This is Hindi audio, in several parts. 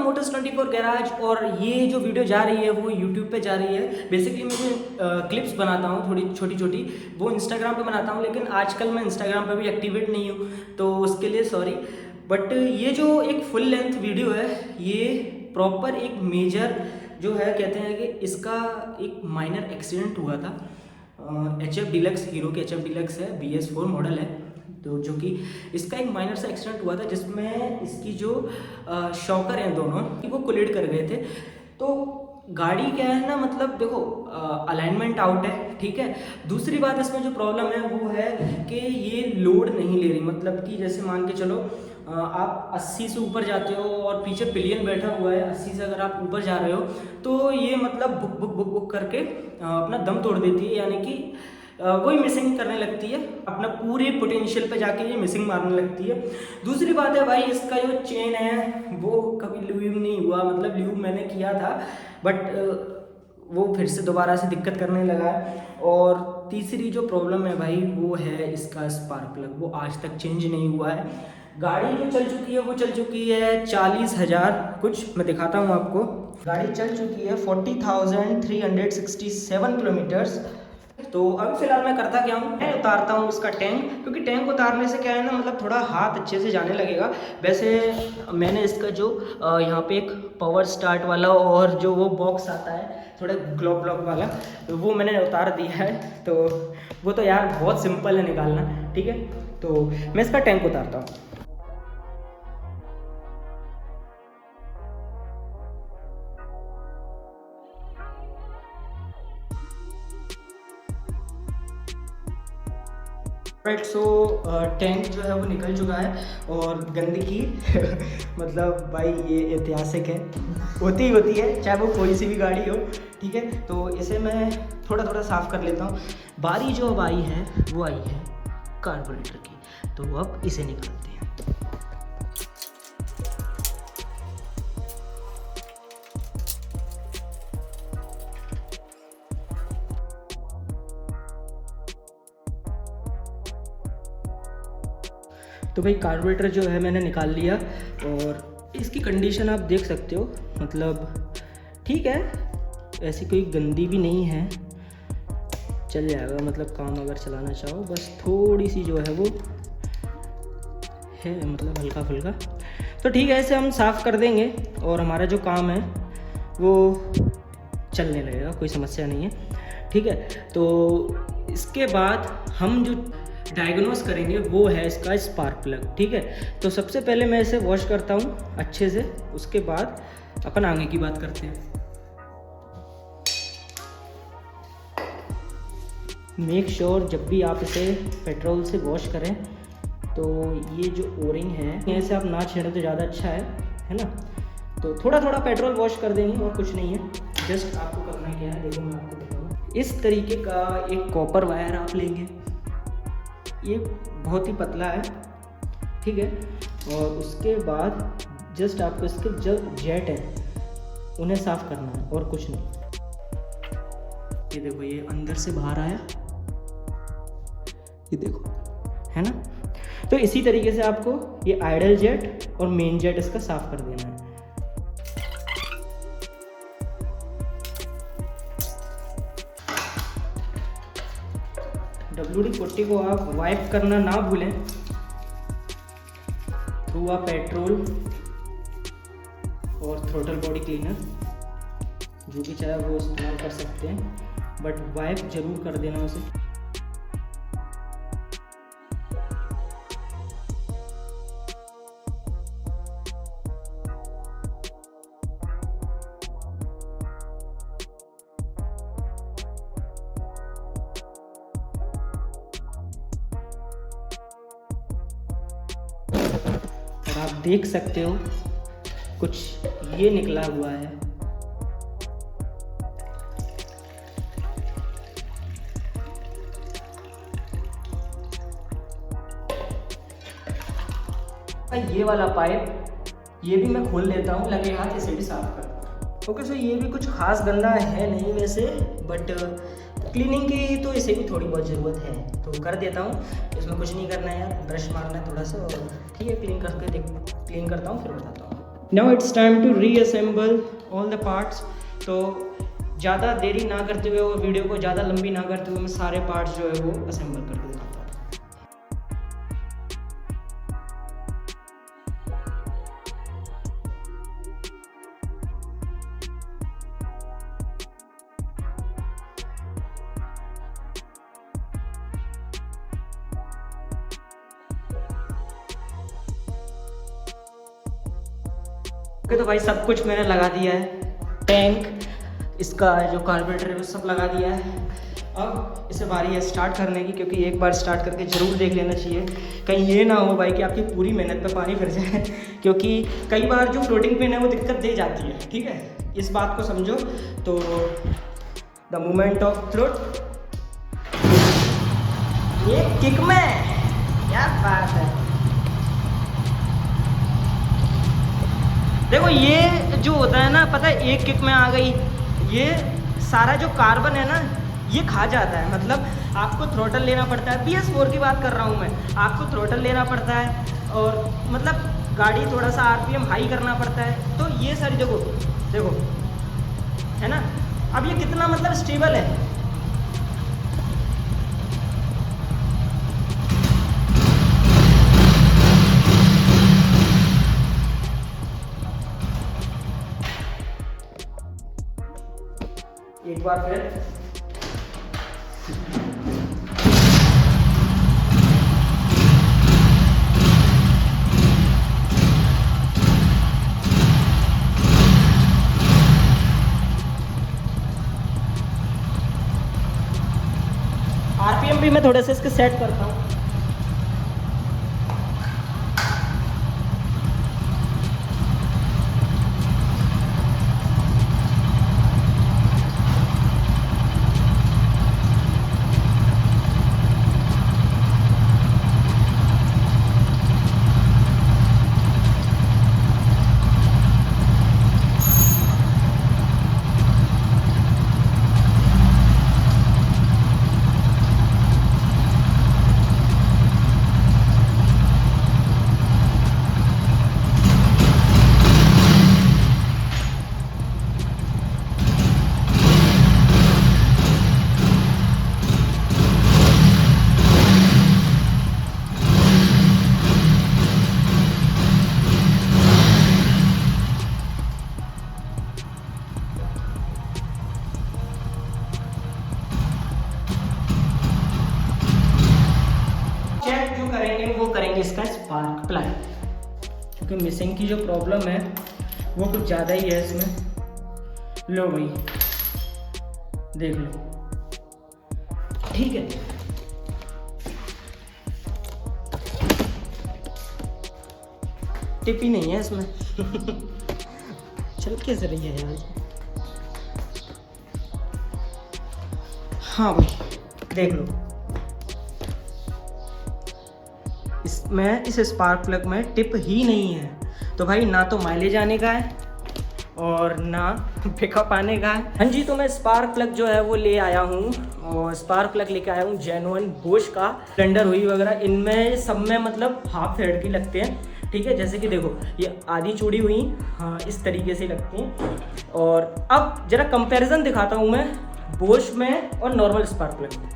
Motors 24 garage. और ये जो वीडियो जा रही है वो यूट्यूब पे जा रही है। बेसिकली मैं जो क्लिप्स बनाता हूँ थोड़ी छोटी छोटी, वो इंस्टाग्राम पे बनाता हूँ, लेकिन आजकल मैं इंस्टाग्राम पे भी एक्टिवेट नहीं हूँ, तो उसके लिए सॉरी। बट ये जो एक फुल लेंथ वीडियो है, ये प्रॉपर एक मेजर जो है, कहते हैं कि इसका एक माइनर एक्सीडेंट हुआ था। HF डीलक्स, हीरो की HF डीलक्स है, BS4 मॉडल है, तो जो कि इसका एक माइनर सा एक्सीडेंट हुआ था जिसमें इसकी जो शॉकर हैं दोनों वो कोलिड कर गए थे। तो गाड़ी क्या है ना, मतलब देखो अलाइनमेंट आउट है, ठीक है। दूसरी बात इसमें जो प्रॉब्लम है वो है कि ये लोड नहीं ले रही, मतलब कि जैसे मान के चलो आप 80 से ऊपर जाते हो और पीछे पिलियन बैठा हुआ है, 80 से अगर आप ऊपर जा रहे हो तो ये मतलब बुक बुक बुक बुक करके अपना दम तोड़ देती है, यानी कि वही मिसिंग करने लगती है, अपना पूरे पोटेंशियल पे जाके ये मिसिंग मारने लगती है। दूसरी बात है भाई, इसका जो चेन है वो कभी ल्यूब नहीं हुआ, मतलब ल्यूब मैंने किया था बट वो फिर से दोबारा से दिक्कत करने लगा है। और तीसरी जो प्रॉब्लम है भाई वो है इसका स्पार्क प्लग, वो आज तक चेंज नहीं हुआ है। गाड़ी जो चल चुकी है वो चल चुकी है 40,000 कुछ, मैं दिखाता हूँ आपको। गाड़ी चल चुकी है 40,367 किलोमीटर्स। तो अभी फिलहाल मैं करता क्या हूँ, मैं उतारता हूँ इसका टैंक, क्योंकि टैंक उतारने से क्या है ना, मतलब थोड़ा हाथ अच्छे से जाने लगेगा। वैसे मैंने इसका जो यहाँ पे एक पावर स्टार्ट वाला और जो वो बॉक्स आता है थोड़ा ग्लॉक ब्लॉक वाला, तो वो मैंने उतार दिया है। तो वो तो यार बहुत सिंपल है निकालना, ठीक है। तो मैं इसका टैंक उतारता हूँ। राइट, सो टैंक जो है वो निकल चुका है और गंदगी मतलब भाई ये ऐतिहासिक है, होती है चाहे वो कोई सी भी गाड़ी हो, ठीक है। तो इसे मैं थोड़ा थोड़ा साफ़ कर लेता हूँ। बारी जो अब आई है वो आई है कार्बोरेटर की, तो अब इसे निकालते हैं। तो भाई कार्बोरेटर जो है मैंने निकाल लिया और इसकी कंडीशन आप देख सकते हो, मतलब ठीक है, ऐसी कोई गंदी भी नहीं है, चल जाएगा, मतलब काम अगर चलाना चाहो। बस थोड़ी सी जो है वो है, मतलब हल्का फुल्का, तो ठीक है, इसे हम साफ़ कर देंगे और हमारा जो काम है वो चलने लगेगा, कोई समस्या नहीं है, ठीक है। तो इसके बाद हम जो डायग्नोस करेंगे वो है इसका स्पार्क प्लग, ठीक है। तो सबसे पहले मैं इसे वॉश करता हूँ अच्छे से, उसके बाद अपन आगे की बात करते हैं। मेक श्योर जब भी आप इसे पेट्रोल से वॉश करें तो ये जो ओरिंग है इसे आप ना छेड़ें तो ज़्यादा अच्छा है ना। तो थोड़ा थोड़ा पेट्रोल वॉश कर देंगे और कुछ नहीं है, जस्ट आपको करना क्या है, देखो मैं आपको बताऊँ। इस तरीके का एक कॉपर वायर आप लेंगे, ये बहुत ही पतला है, ठीक है। और उसके बाद जस्ट आपको इसके जो जेट है उन्हें साफ़ करना है और कुछ नहीं। ये देखो, ये अंदर से बाहर आया, ये देखो, है ना। तो इसी तरीके से आपको ये आइडल जेट और मेन जेट इसका साफ़ कर देना है। WD-40 को आप वाइप करना ना भूलें थ्रू अ पेट्रोल और थ्रोटल बॉडी क्लीनर, जो भी चाहे वो इस्तेमाल कर सकते हैं, बट वाइप जरूर कर देना उसे। और आप देख सकते हो कुछ ये निकला हुआ है, ये वाला पाइप, ये भी मैं खोल लेता हूँ, लगे हाथ इसे भी साफ करता हूँ। ओके, सो ये भी कुछ खास गंदा है नहीं वैसे, बट क्लीनिंग की तो इसे भी थोड़ी बहुत ज़रूरत है, तो कर देता हूँ। इसमें कुछ नहीं करना है यार, ब्रश मारना है थोड़ा सा और ठीक है, क्लीन करता हूँ फिर बताता हूँ। Now it's time to reassemble all the parts. तो ज़्यादा देरी ना करते हुए और वीडियो को ज़्यादा लंबी ना करते हुए मैं सारे पार्ट्स जो है वो असेंबल करके दिखाता हूँ। ओके, तो भाई सब कुछ मैंने लगा दिया है, टैंक, इसका जो कार्बोरेटर है वो सब लगा दिया है। अब इसे बारी है स्टार्ट करने की, क्योंकि एक बार स्टार्ट करके ज़रूर देख लेना चाहिए, कहीं ये ना हो भाई कि आपकी पूरी मेहनत पे पानी फिर जाए क्योंकि कई बार जो फ्लोटिंग पिन है वो दिक्कत दे जाती है, ठीक है, इस बात को समझो। तो द मोमेंट ऑफ फ्लोट, ये किक में, क्या बात है। देखो ये जो होता है ना, पता है, एक किक में आ गई, ये सारा जो कार्बन है ना ये खा जाता है। मतलब आपको थ्रोटल लेना पड़ता है, BS4 की बात कर रहा हूँ मैं, आपको थ्रोटल लेना पड़ता है और मतलब गाड़ी थोड़ा सा RPM हाई करना पड़ता है। तो ये सारी देखो देखो है ना, अब ये कितना मतलब स्टेबल है। एक बार फिर RPM भी मैं थोड़े से इसके सेट करता हूँ। वो करेंगे इसका स्पार्क प्लग, क्योंकि मिसिंग की जो प्रॉब्लम है वो कुछ ज़्यादा ही है इसमें। लो भाई देख लो, ठीक है। टिप ही नहीं है इसमें चल कैसे रही है यार। हाँ भाई देख लो, इसमें इस स्पार्क प्लग में टिप ही नहीं है। तो भाई ना तो माइलेज आने का है और ना पिकअप आने का है। हाँ जी, तो मैं स्पार्क प्लग जो है वो ले आया हूँ, और स्पार्क प्लग लेके आया हूँ जेन्युइन बोश का। सिलेंडर हुई वगैरह इनमें सब में मतलब हाफ हेड की लगते हैं, ठीक है। जैसे कि देखो ये आधी चूड़ी हुई, हाँ इस तरीके से लगती हैं। और अब जरा कंपैरिजन दिखाता हूँ मैं बोश में और नॉर्मल स्पार्क प्लग में।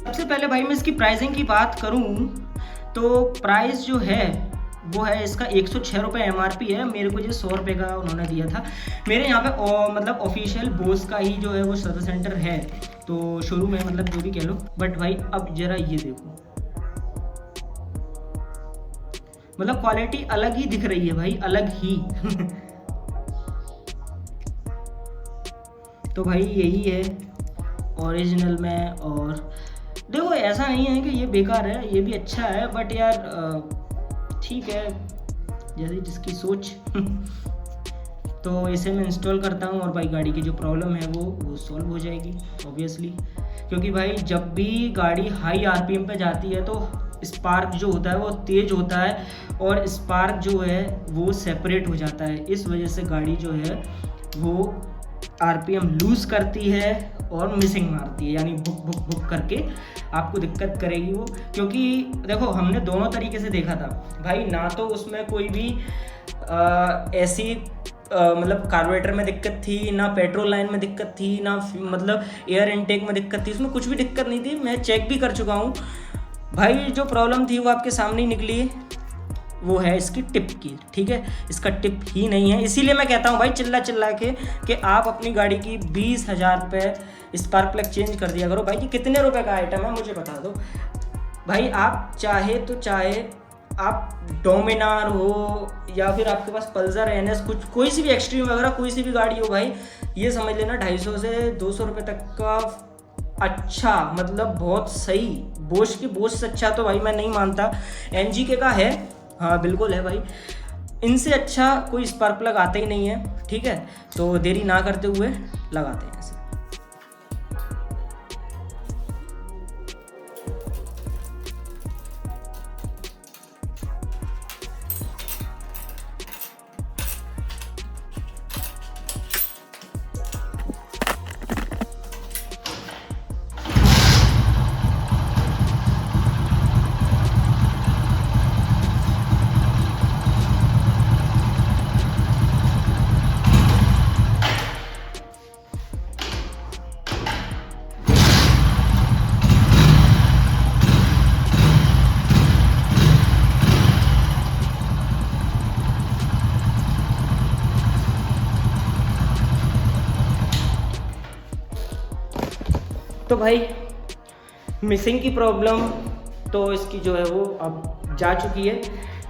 सबसे पहले भाई मैं इसकी प्राइसिंग की बात करूँ तो प्राइस जो है वो है इसका 106 रुपये MRP है। मेरे को जो 100 रुपये का उन्होंने दिया था। मेरे यहाँ पे मतलब ऑफिशियल बोस का ही जो है वो सर्विस सेंटर है, तो शोरूम है, मतलब जो भी कह लो। बट भाई अब जरा ये देखो, मतलब क्वालिटी अलग ही दिख रही है भाई, अलग ही तो भाई यही है ओरिजिनल में। और देखो ऐसा नहीं है कि ये बेकार है, ये भी अच्छा है, बट यार ठीक है, जैसे जिसकी सोच तो इसे मैं इंस्टॉल करता हूँ और भाई गाड़ी की जो प्रॉब्लम है वो सॉल्व हो जाएगी ऑब्वियसली। क्योंकि भाई जब भी गाड़ी हाई RPM पे जाती है तो स्पार्क जो होता है वो तेज़ होता है और स्पार्क जो है वो सेपरेट हो जाता है। इस वजह से गाड़ी जो है वो आरपीएम लूज़ करती है और मिसिंग मारती है, यानी बुक बुक बुक करके आपको दिक्कत करेगी वो। क्योंकि देखो हमने दोनों तरीके से देखा था भाई, ना तो उसमें कोई भी ऐसी मतलब कार्बोरेटर में दिक्कत थी, ना पेट्रोल लाइन में दिक्कत थी, ना मतलब एयर इनटेक में दिक्कत थी, उसमें कुछ भी दिक्कत नहीं थी। मैं चेक भी कर चुका हूँ भाई, जो प्रॉब्लम थी वो आपके सामने ही निकली, वो है इसकी टिप की, ठीक है। इसका टिप ही नहीं है, इसीलिए मैं कहता हूँ भाई चिल्ला चिल्ला के कि आप अपनी गाड़ी की 20,000 रुपये स्पार्क प्लग चेंज कर दिया करो भाई। कि कितने रुपए का आइटम है मुझे बता दो भाई। आप चाहे तो चाहे आप डोमिनार हो या फिर आपके पास पल्सर NS कुछ कोई सी भी एक्सट्रीम वगैरह कोई सी भी गाड़ी हो भाई, ये समझ लेना 250 से 200 रुपये तक का अच्छा, मतलब बहुत सही बोश से अच्छा तो भाई मैं नहीं मानता। NGK का है, हाँ बिल्कुल है भाई, इनसे अच्छा कोई स्पार्क प्लग आता ही नहीं है, ठीक है। तो देरी ना करते हुए लगाते हैं इसे। तो भाई मिसिंग की प्रॉब्लम तो इसकी जो है वो अब जा चुकी है,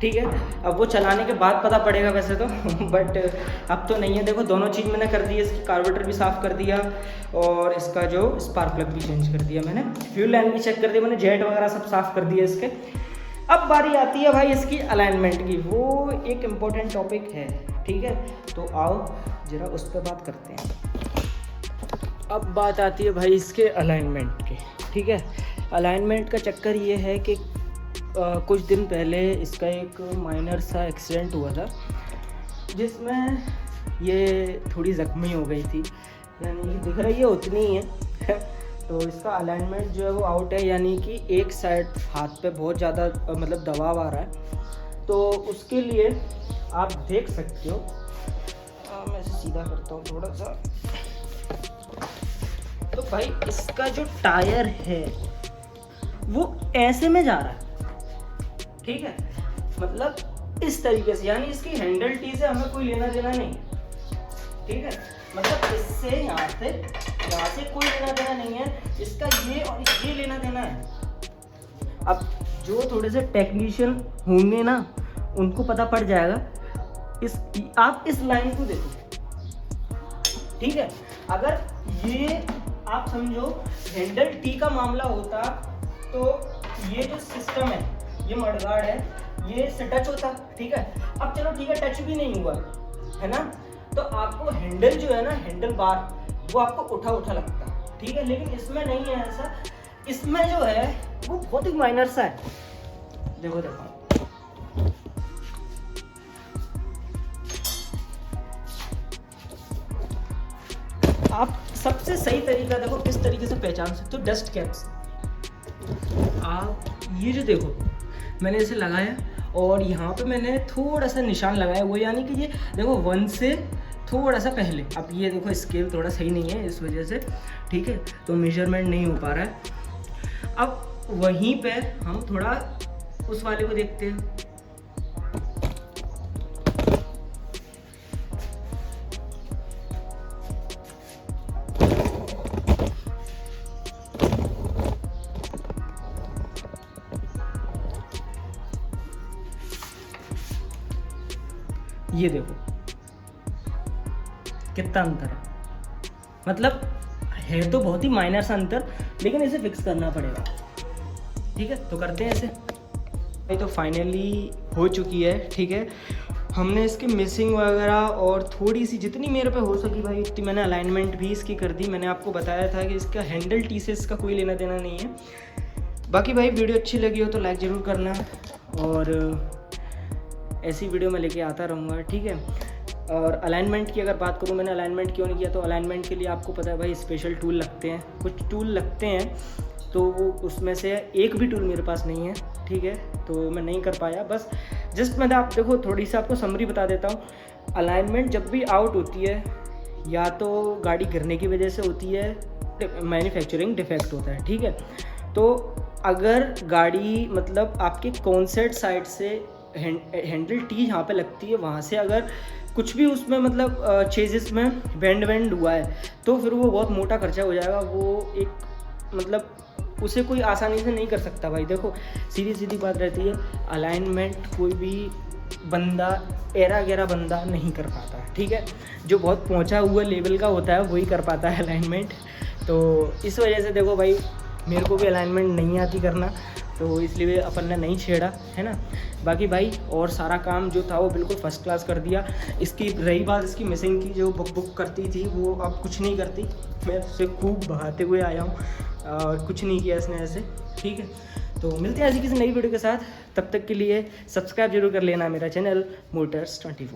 ठीक है। अब वो चलाने के बाद पता पड़ेगा वैसे तो बट अब तो नहीं है। देखो दोनों चीज़ मैंने कर दी है, इसकी कार्बोरेटर भी साफ़ कर दिया और इसका जो स्पार्क प्लग भी चेंज कर दिया मैंने, फ्यूल लाइन भी चेक कर दिया मैंने, जेट वगैरह सब साफ़ कर दिया इसके। अब बारी आती है भाई इसकी अलाइनमेंट की, वो एक इम्पोर्टेंट टॉपिक है, ठीक है। तो आओ ज़रा उस पर बात करते हैं। अब बात आती है भाई इसके अलाइनमेंट की, ठीक है। अलाइनमेंट का चक्कर ये है कि कुछ दिन पहले इसका एक माइनर सा एक्सीडेंट हुआ था जिसमें ये थोड़ी ज़ख्मी हो गई थी, यानी दिख रही है उतनी ही है तो इसका अलाइनमेंट जो है वो आउट है, यानी कि एक साइड हाथ पे बहुत ज़्यादा मतलब दबाव आ रहा है। तो उसके लिए आप देख सकते हो, मैं इसे सीधा करता हूँ थोड़ा सा। तो भाई इसका जो टायर है वो ऐसे में जा रहा है, ठीक है, मतलब इस तरीके से, यानी इसकी हैंडल टी से हमें कोई लेना देना नहीं, ठीक है। मतलब इससे यहाँ से कोई लेना देना नहीं है, इसका ये और ये लेना देना है। अब जो थोड़े से टेक्नीशियन होंगे ना उनको पता पड़ जाएगा। आप इस लाइन को देखो, ठीक है। अगर ये आप समझो हैंडल टी का मामला होता तो ये जो सिस्टम है, ये मडगार्ड है, ये से टच होता, ठीक है। अब चलो ठीक है, टच भी नहीं हुआ है ना, तो आपको हैंडल जो है ना, हैंडल बार वो आपको उठा उठा लगता, ठीक है। लेकिन इसमें नहीं है ऐसा, इसमें जो है वो बहुत ही माइनर सा है। देखो देखो आप सबसे सही तरीका देखो किस तरीके से पहचान सकते हो, डस्ट कैप्स। आप ये जो देखो मैंने इसे लगाया और यहाँ पे मैंने थोड़ा सा निशान लगाया हुआ, यानी कि ये देखो 1 से थोड़ा सा पहले। अब ये देखो स्केल थोड़ा सही नहीं है इस वजह से, ठीक है, तो मेजरमेंट नहीं हो पा रहा है। अब वहीं पे हम थोड़ा उस वाले को देखते हैं। ये देखो कितना अंतर है, मतलब है तो बहुत ही माइनर सा अंतर, लेकिन इसे फिक्स करना पड़ेगा, ठीक है। तो करते हैं इसे। भाई तो फाइनली हो चुकी है, ठीक है। हमने इसकी मिसिंग वगैरह और थोड़ी सी जितनी मेरे पे हो सकी भाई उतनी मैंने अलाइनमेंट भी इसकी कर दी। मैंने आपको बताया था कि इसका हैंडल टी से इसका कोई लेना देना नहीं है। बाकी भाई वीडियो अच्छी लगी हो तो लाइक ज़रूर करना और ऐसी वीडियो मैं लेके आता रहूँगा, ठीक है। और अलाइनमेंट की अगर बात करूँ, मैंने अलाइनमेंट क्यों नहीं किया, तो अलाइनमेंट के लिए आपको पता है भाई स्पेशल टूल लगते हैं, कुछ टूल लगते हैं, तो वो उसमें से एक भी टूल मेरे पास नहीं है, ठीक है, तो मैं नहीं कर पाया। बस जस्ट मैं आप देखो थोड़ी सी आपको समरी बता देता हूँ। अलाइनमेंट जब भी आउट होती है या तो गाड़ी गिरने की वजह से होती है, मैन्युफैक्चरिंग डिफेक्ट होता है, ठीक है। तो अगर गाड़ी मतलब आपके कॉन्सेट साइड से हैंडल टी जहाँ पे लगती है वहाँ से अगर कुछ भी उसमें मतलब चेजिस में बेंड हुआ है तो फिर वो बहुत मोटा खर्चा हो जाएगा। वो एक मतलब उसे कोई आसानी से नहीं कर सकता भाई। देखो सीधी बात रहती है, अलाइनमेंट कोई भी बंदा एरा गैरा बंदा नहीं कर पाता, ठीक है। जो बहुत पहुंचा हुआ लेवल का होता है वही कर पाता है अलाइनमेंट। तो इस वजह से देखो भाई मेरे को भी अलाइनमेंट नहीं आती करना, तो इसलिए अपन ने नहीं छेड़ा, है ना। बाकी भाई और सारा काम जो था वो बिल्कुल फर्स्ट क्लास कर दिया। इसकी रही बात इसकी मिसिंग की, जो बुक करती थी वो अब कुछ नहीं करती, मैं उससे खूब बहाते हुए आया हूँ और कुछ नहीं किया इसने ऐसे, ठीक है। तो मिलते हैं ऐसी किसी नई वीडियो के साथ, तब तक के लिए सब्सक्राइब जरूर कर लेना मेरा चैनल मोटर्स 24।